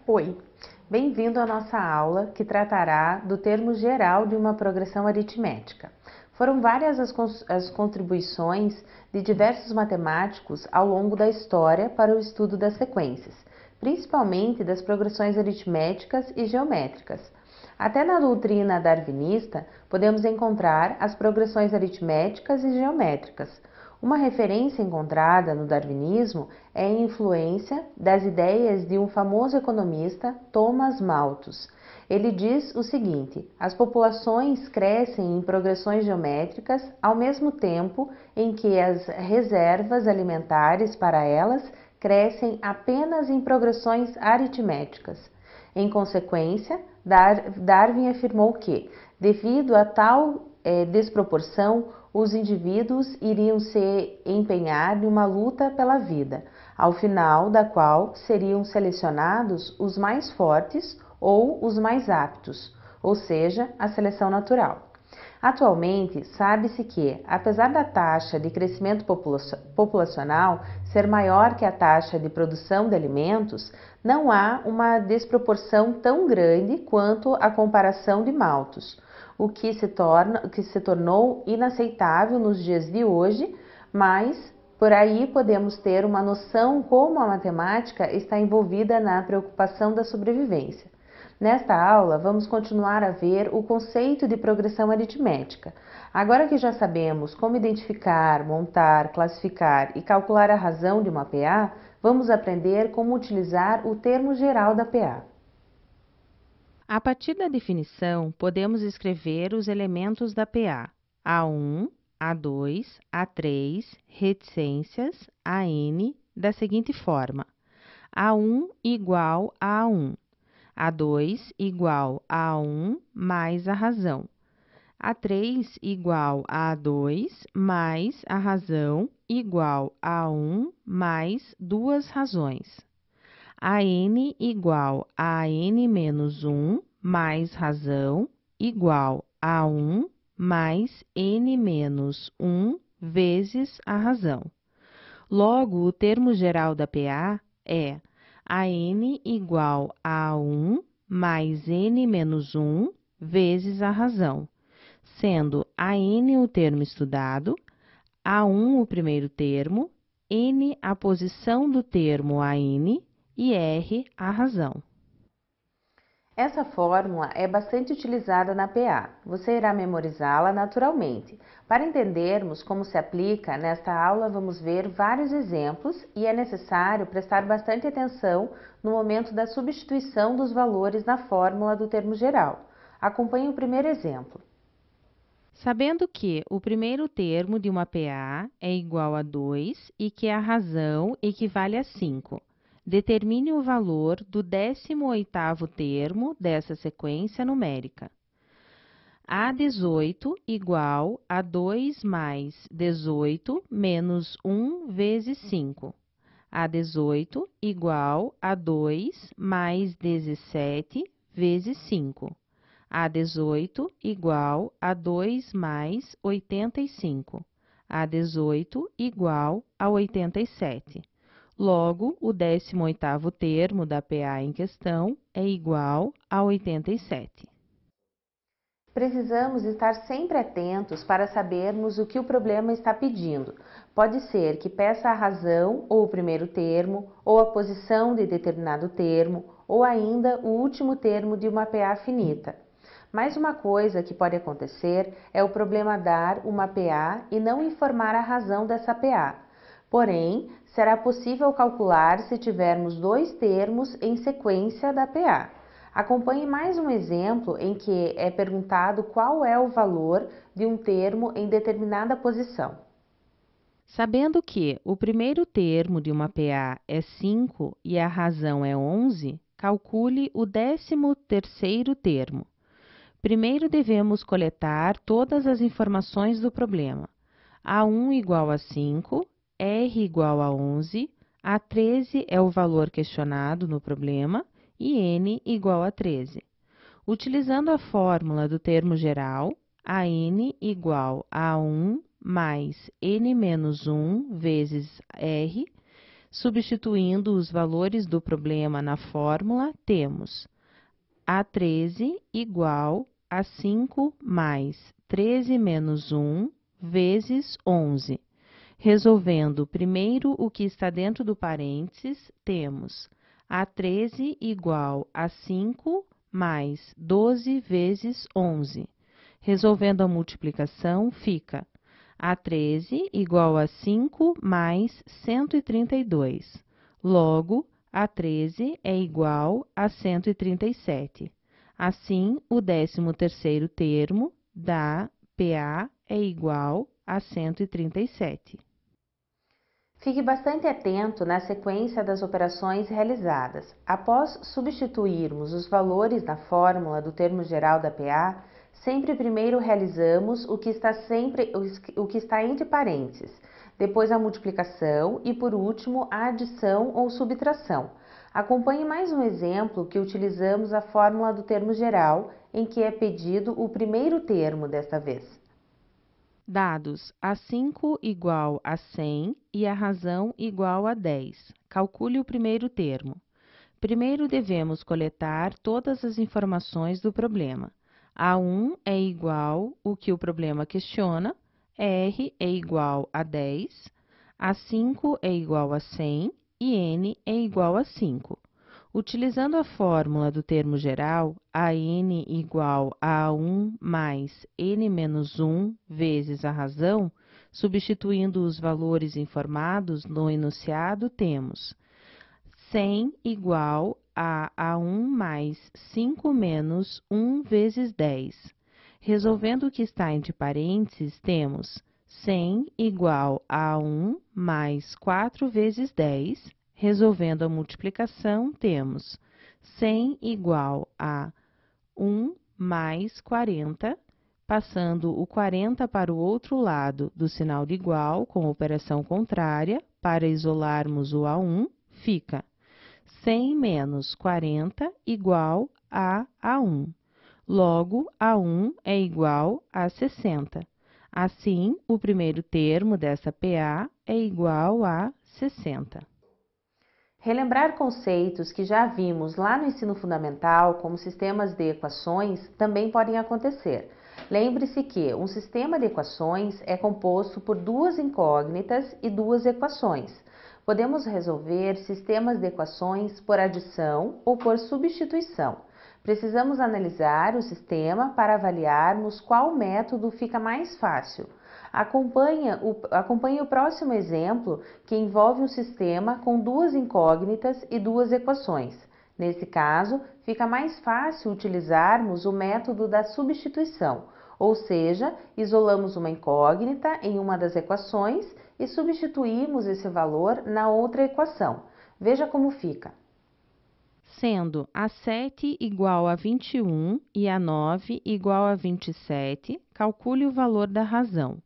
Oi, bem-vindo à nossa aula que tratará do termo geral de uma progressão aritmética. Foram várias as contribuições de diversos matemáticos ao longo da história para o estudo das sequências, principalmente das progressões aritméticas e geométricas. Até na doutrina darwinista podemos encontrar as progressões aritméticas e geométricas. Uma referência encontrada no darwinismo é a influência das ideias de um famoso economista, Thomas Malthus. Ele diz o seguinte: as populações crescem em progressões geométricas ao mesmo tempo em que as reservas alimentares para elas crescem apenas em progressões aritméticas. Em consequência, Darwin afirmou que, devido a tal desproporção, os indivíduos iriam se empenhar em uma luta pela vida, ao final da qual seriam selecionados os mais fortes ou os mais aptos, ou seja, a seleção natural. Atualmente, sabe-se que, apesar da taxa de crescimento populacional ser maior que a taxa de produção de alimentos, não há uma desproporção tão grande quanto a comparação de Malthus, o que se tornou inaceitável nos dias de hoje, mas por aí podemos ter uma noção como a matemática está envolvida na preocupação da sobrevivência. Nesta aula, vamos continuar a ver o conceito de progressão aritmética. Agora que já sabemos como identificar, montar, classificar e calcular a razão de uma PA, vamos aprender como utilizar o termo geral da PA. A partir da definição, podemos escrever os elementos da PA: A1, A2, A3, reticências, AN, da seguinte forma: A1 igual a A1, A2 igual a A1 mais a razão, A3 igual a A2 mais a razão igual a A1 mais duas razões. AN igual a AN menos 1 mais razão igual a 1 mais N menos 1 vezes a razão. Logo, o termo geral da PA é AN igual a 1 mais N menos 1 vezes a razão, sendo AN o termo estudado, A1 o primeiro termo, N a posição do termo AN e R a razão. Essa fórmula é bastante utilizada na PA. Você irá memorizá-la naturalmente. Para entendermos como se aplica, nesta aula vamos ver vários exemplos e é necessário prestar bastante atenção no momento da substituição dos valores na fórmula do termo geral. Acompanhe o primeiro exemplo. Sabendo que o primeiro termo de uma PA é igual a 2 e que a razão equivale a 5, determine o valor do 18º termo dessa sequência numérica. A18 igual a 2 mais 18 menos 1 vezes 5. A18 igual a 2 mais 17 vezes 5. A18 igual a 2 mais 85. A18 igual a 87. Logo, o 18º termo da PA em questão é igual a 87. Precisamos estar sempre atentos para sabermos o que o problema está pedindo. Pode ser que peça a razão ou o primeiro termo, ou a posição de determinado termo, ou ainda o último termo de uma PA finita. Mais uma coisa que pode acontecer é o problema dar uma PA e não informar a razão dessa PA. Porém, será possível calcular se tivermos dois termos em sequência da PA. Acompanhe mais um exemplo em que é perguntado qual é o valor de um termo em determinada posição. Sabendo que o primeiro termo de uma PA é 5 e a razão é 11, calcule o 13º termo. Primeiro devemos coletar todas as informações do problema. A1 igual a 5, R igual a 11, A13 é o valor questionado no problema e n igual a 13. Utilizando a fórmula do termo geral, a n igual a 1 mais n menos 1 vezes r, substituindo os valores do problema na fórmula, temos A13 igual a 5 mais 13 menos 1 vezes 11. Resolvendo primeiro o que está dentro do parênteses, temos A13 igual a 5 mais 12 vezes 11. Resolvendo a multiplicação, fica A13 igual a 5 mais 132. Logo, A13 é igual a 137. Assim, o 13º termo da PA é igual a 137. Fique bastante atento na sequência das operações realizadas. Após substituirmos os valores na fórmula do termo geral da PA, sempre primeiro realizamos o que está entre parênteses, depois a multiplicação e, por último, a adição ou subtração. Acompanhe mais um exemplo que utilizamos a fórmula do termo geral, em que é pedido o primeiro termo desta vez. Dados A5 igual a 100 e a razão igual a 10. Calcule o primeiro termo. Primeiro devemos coletar todas as informações do problema. A1 é igual ao que o problema questiona, R é igual a 10, A5 é igual a 100 e N é igual a 5. Utilizando a fórmula do termo geral, a n igual a 1 mais n menos 1 vezes a razão, substituindo os valores informados no enunciado, temos 100 igual a 1 mais 5 menos 1 vezes 10. Resolvendo o que está entre parênteses, temos 100 igual a 1 mais 4 vezes 10. Resolvendo a multiplicação, temos 100 igual a 1 mais 40, passando o 40 para o outro lado do sinal de igual com operação contrária, para isolarmos o A1, fica 100 menos 40 igual a A1. Logo, A1 é igual a 60. Assim, o primeiro termo dessa PA é igual a 60. Relembrar conceitos que já vimos lá no ensino fundamental, como sistemas de equações, também podem acontecer. Lembre-se que um sistema de equações é composto por duas incógnitas e duas equações. Podemos resolver sistemas de equações por adição ou por substituição. Precisamos analisar o sistema para avaliarmos qual método fica mais fácil. Acompanhe o próximo exemplo, que envolve um sistema com duas incógnitas e duas equações. Nesse caso, fica mais fácil utilizarmos o método da substituição, ou seja, isolamos uma incógnita em uma das equações e substituímos esse valor na outra equação. Veja como fica. Sendo A7 igual a 21 e A9 igual a 27, calcule o valor da razão.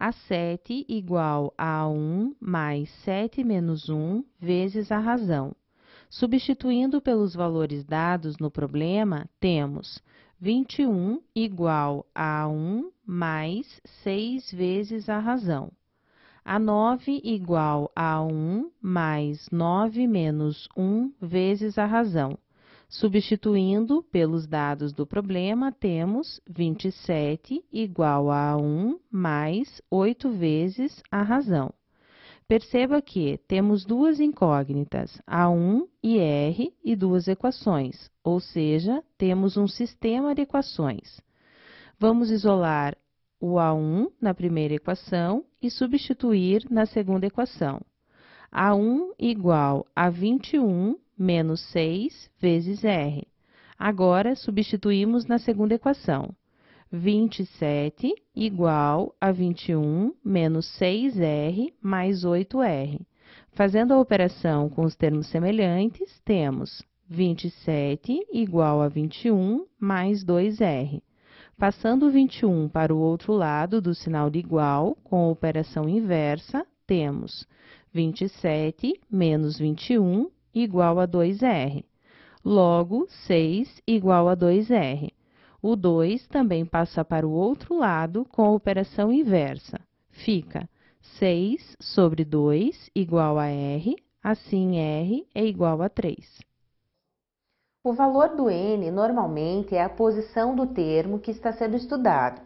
A7 igual a 1 mais 7 menos 1 vezes a razão. Substituindo pelos valores dados no problema, temos 21 igual a 1 mais 6 vezes a razão. A9 igual a 1 mais 9 menos 1 vezes a razão. Substituindo pelos dados do problema, temos 27 igual a 1 mais 8 vezes a razão. Perceba que temos duas incógnitas, A1 e R, e duas equações, ou seja, temos um sistema de equações. Vamos isolar o A1 na primeira equação e substituir na segunda equação. A1 igual a 21 menos 6 vezes R. Agora, substituímos na segunda equação. 27 igual a 21 menos 6R mais 8R. Fazendo a operação com os termos semelhantes, temos 27 igual a 21 mais 2R. Passando o 21 para o outro lado do sinal de igual, com a operação inversa, temos 27 menos 21 igual a 2R. Logo, 6 igual a 2R. O 2 também passa para o outro lado com a operação inversa. Fica 6 sobre 2 igual a R, assim R é igual a 3. O valor do n normalmente é a posição do termo que está sendo estudado.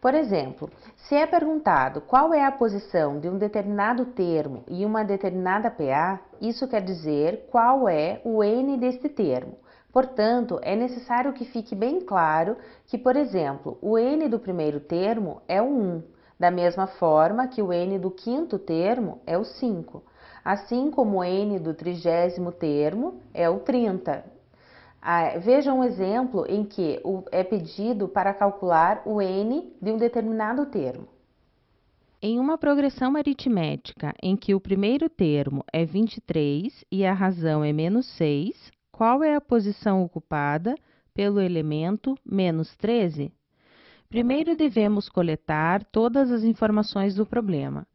Por exemplo, se é perguntado qual é a posição de um determinado termo em uma determinada PA, isso quer dizer qual é o n deste termo. Portanto, é necessário que fique bem claro que, por exemplo, o n do primeiro termo é o 1, da mesma forma que o n do quinto termo é o 5, assim como o n do 30º termo é o 30. Veja um exemplo em que é pedido para calcular o n de um determinado termo. Em uma progressão aritmética em que o primeiro termo é 23 e a razão é menos 6, qual é a posição ocupada pelo elemento menos 13? Primeiro devemos coletar todas as informações do problema.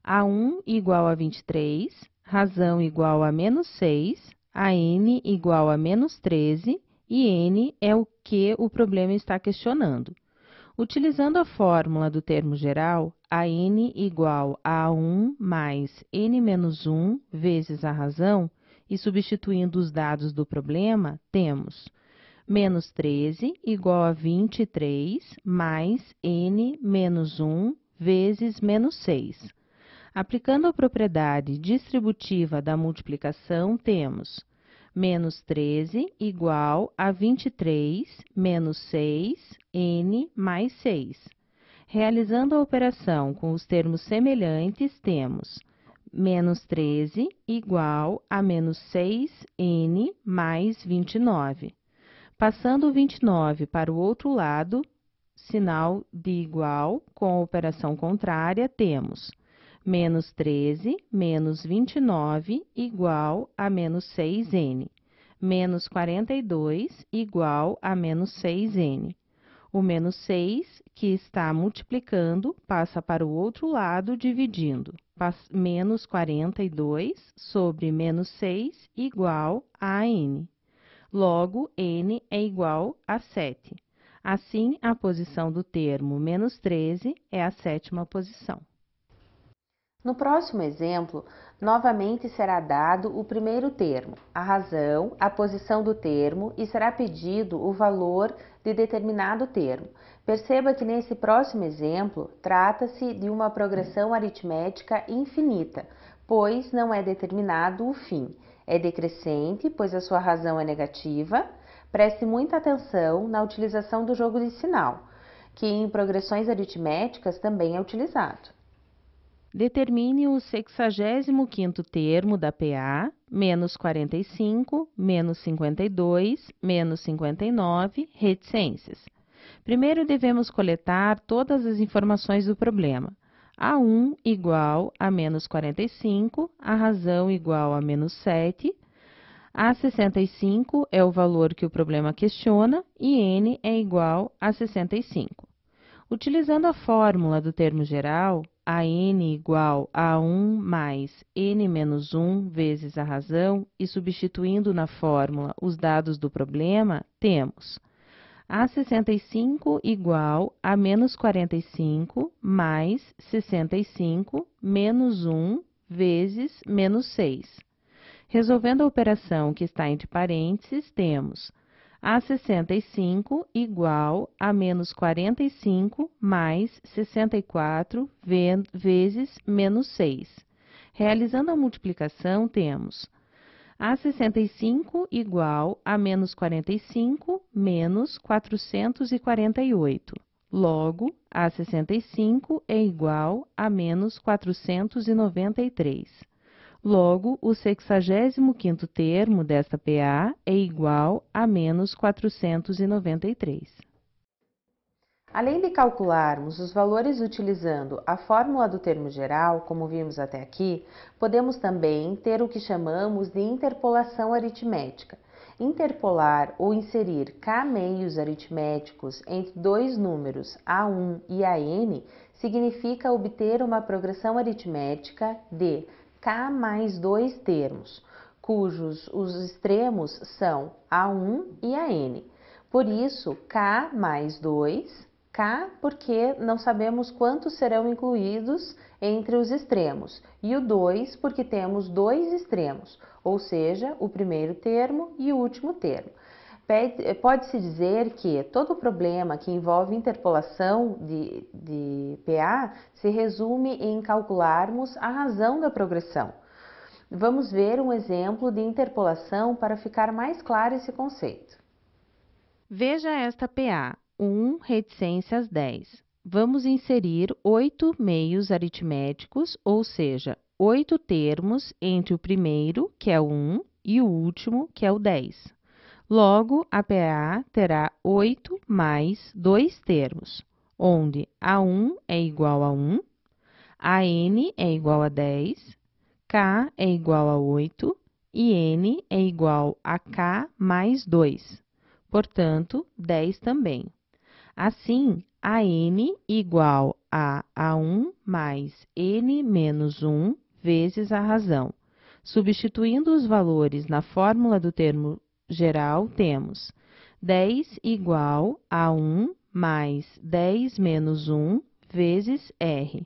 A1 igual a 23, razão igual a menos 6, a n igual a menos 13 e n é o que o problema está questionando. Utilizando a fórmula do termo geral, a n igual a 1 mais n menos 1 vezes a razão, e substituindo os dados do problema, temos menos 13 igual a 23 mais n menos 1 vezes menos 6. Aplicando a propriedade distributiva da multiplicação, temos menos 13 igual a 23 menos 6, n mais 6. Realizando a operação com os termos semelhantes, temos menos 13 igual a menos 6n mais 29. Passando o 29 para o outro lado, sinal de igual com a operação contrária, temos menos 13 menos 29 igual a menos 6n. Menos 42 igual a menos 6n. O menos 6, que está multiplicando, passa para o outro lado, dividindo. Menos 42 sobre menos 6 igual a n. Logo, n é igual a 7. Assim, a posição do termo menos 13 é a sétima posição. No próximo exemplo, novamente será dado o primeiro termo, a razão, a posição do termo e será pedido o valor de determinado termo. Perceba que nesse próximo exemplo, trata-se de uma progressão aritmética infinita, pois não é determinado o fim. É decrescente, pois a sua razão é negativa. Preste muita atenção na utilização do jogo de sinal, que em progressões aritméticas também é utilizado. Determine o 65º termo da PA, menos 45, menos 52, menos 59, reticências. Primeiro devemos coletar todas as informações do problema. A1 igual a menos 45, a razão igual a menos 7, a 65 é o valor que o problema questiona e n é igual a 65. Utilizando a fórmula do termo geral, a n igual a 1 mais n menos 1 vezes a razão e substituindo na fórmula os dados do problema, temos a 65 igual a menos 45 mais 65 menos 1 vezes menos 6. Resolvendo a operação que está entre parênteses, temos a 65 igual a menos 45 mais 64 vezes menos 6. Realizando a multiplicação, temos a 65 igual a menos 45 menos 448. Logo, a 65 é igual a menos 493. Logo, o 65º termo desta PA é igual a menos 493. Além de calcularmos os valores utilizando a fórmula do termo geral, como vimos até aqui, podemos também ter o que chamamos de interpolação aritmética. Interpolar ou inserir k-meios aritméticos entre dois números a1 e an significa obter uma progressão aritmética de K mais 2 termos, cujos os extremos são A1 e AN. Por isso, K mais 2, K porque não sabemos quantos serão incluídos entre os extremos, e o 2 porque temos dois extremos, ou seja, o primeiro termo e o último termo. Pode-se dizer que todo problema que envolve interpolação de PA se resume em calcularmos a razão da progressão. Vamos ver um exemplo de interpolação para ficar mais claro esse conceito. Veja esta PA, 1 reticências 10. Vamos inserir 8 meios aritméticos, ou seja, 8 termos entre o primeiro, que é o 1, e o último, que é o 10. Logo, a PA terá 8 mais 2 termos, onde A1 é igual a 1, AN é igual a 10, K é igual a 8 e N é igual a K mais 2, portanto, 10 também. Assim, AN igual a A1 mais N menos 1 vezes a razão. Substituindo os valores na fórmula do termo geral, temos 10 igual a 1 mais 10 menos 1 vezes R.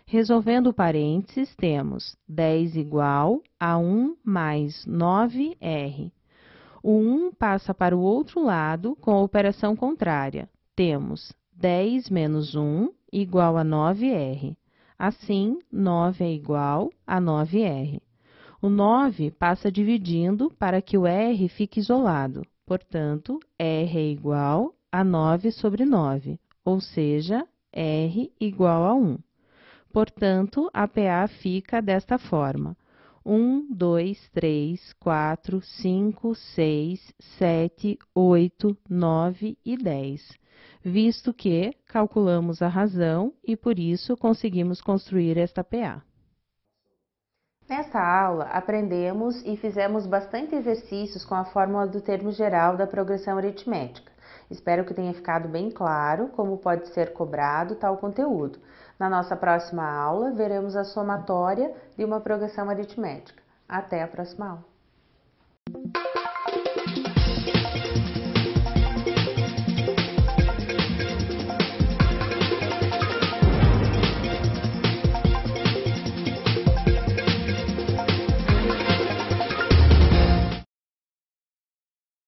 Resolvendo parênteses, temos 10 igual a 1 mais 9R. O 1 passa para o outro lado com a operação contrária. Temos 10 menos 1 igual a 9R. Assim, 9 é igual a 9R. O 9 passa dividindo para que o R fique isolado. Portanto, R é igual a 9 sobre 9, ou seja, R igual a 1. Portanto, a PA fica desta forma: 1, 2, 3, 4, 5, 6, 7, 8, 9 e 10, visto que calculamos a razão e, por isso, conseguimos construir esta PA. Nesta aula, aprendemos e fizemos bastante exercícios com a fórmula do termo geral da progressão aritmética. Espero que tenha ficado bem claro como pode ser cobrado tal conteúdo. Na nossa próxima aula, veremos a somatória de uma progressão aritmética. Até a próxima aula!